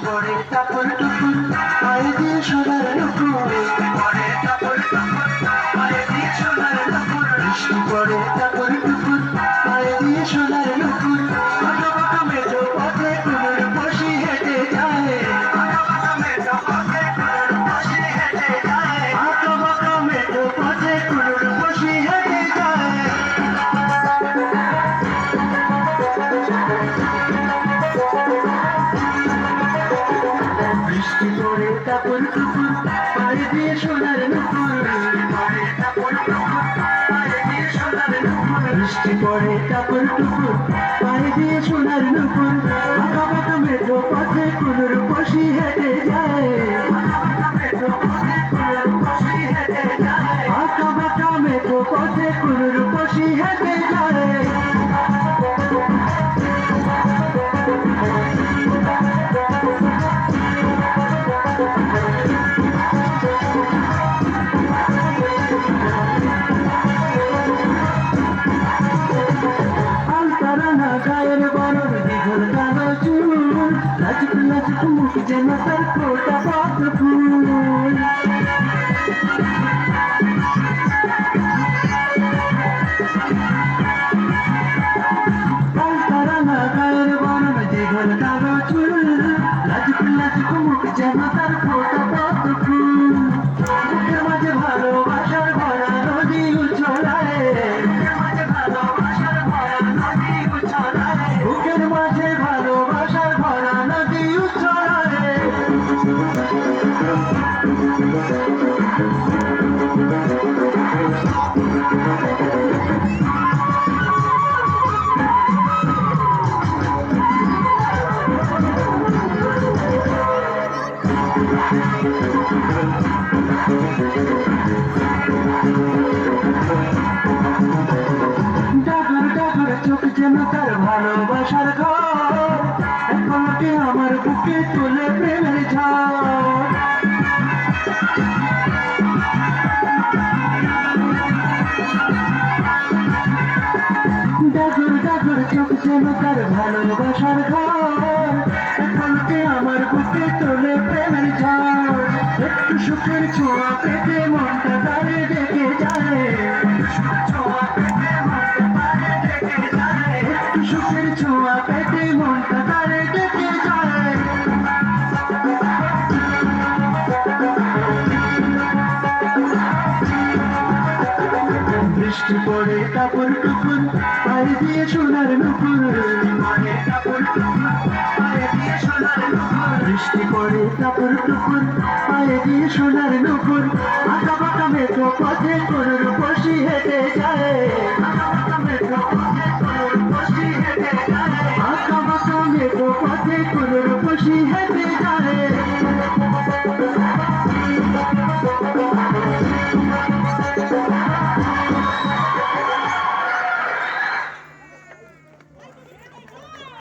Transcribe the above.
পড়ে টাপুর টুপুর পায়ে দিয়ে সোনার নুপুর পড়ে টাপুর টুপুর পায়ে দিয়ে সোনার নুপুর বৃষ্টি পড়ে টাপুর টুপুর পায়ে দিয়ে সোনার নুপুর আঁকা বাঁকা মেঠো পথে কুমুর বসি হেঁটে যায় আঁকা বাঁকা মেঠো পথে কুমুর বসি হেঁটে যায় আঁকা বাঁকা মেঠো পথে কুমুর বসি হেঁটে যায় বৃষ্টি পড়ে টাপুর টুপুর পায়ে দিয়ে সোনার নুপুর পড়ে টাপুর টুপুর পায়ে দিয়ে সোনার নুপুর বৃষ্টি পড়ে টাপুর টুপুর পায়ে দিয়ে সোনার নুপুর আঁকা বাঁকা মেঠো পথে কুমুর বসি হেঁটে যায় আঁকা বাঁকা মেঠো পথে কুমুর বসি হেঁটে যায় আঁকা বাঁকা মেঠো পথে কুমুর বসি হেঁটে যায় গায়ের বরণ দীঘল কালো চুল লাজুক লাজুক মুখ যেন তার ফোটা পদ্ম ফুল পালতারানা গায়ের বরণ দীঘল কালো চুল লাজুক লাজুক মুখ যেন তার ফোটা পদ্ম ফুল মুখের মাঝে ভালোবাসার ভরা নদী উচ্ছলায় মুখের মাঝে ভালোবাসার ভরা নদী উচ্ছলায় বুকের মাঝে ভালোবাসার ভরা নদী উচ্ছলায় ডাগর ডাগর চোখ যেন তার ভালোবাসার ঘর একবারকে আমার বুকে তুলে প্রেমের ঝড় ডাগর ডাগর চোখ যেন তার ভালোবাসার ঘর একবারকে আমার বুকে তুলে প্রেমের ঝড় একটু সুখের ছোঁয়া পেতে মনটা তারে ডেকে যায় ছোঁয়া পেতে মনটা তারে ডেকে যায় একটু সুখের ছোঁয়া পেতে মনটা তারে ডেকে যায় বৃষ্টি পড়ে টাপুর টুপুর পায়ে দিয়ে সোনার নুপুর পড়ে টাপুর টুপুর পায়ে দিয়ে সোনার নুপুর বৃষ্টি পড়ে টাপুর টুপুর পায়ে দিয়ে সোনার নুপুর আঁকা বাঁকা মেঠো পথে কোন বসি হেঁটে যায়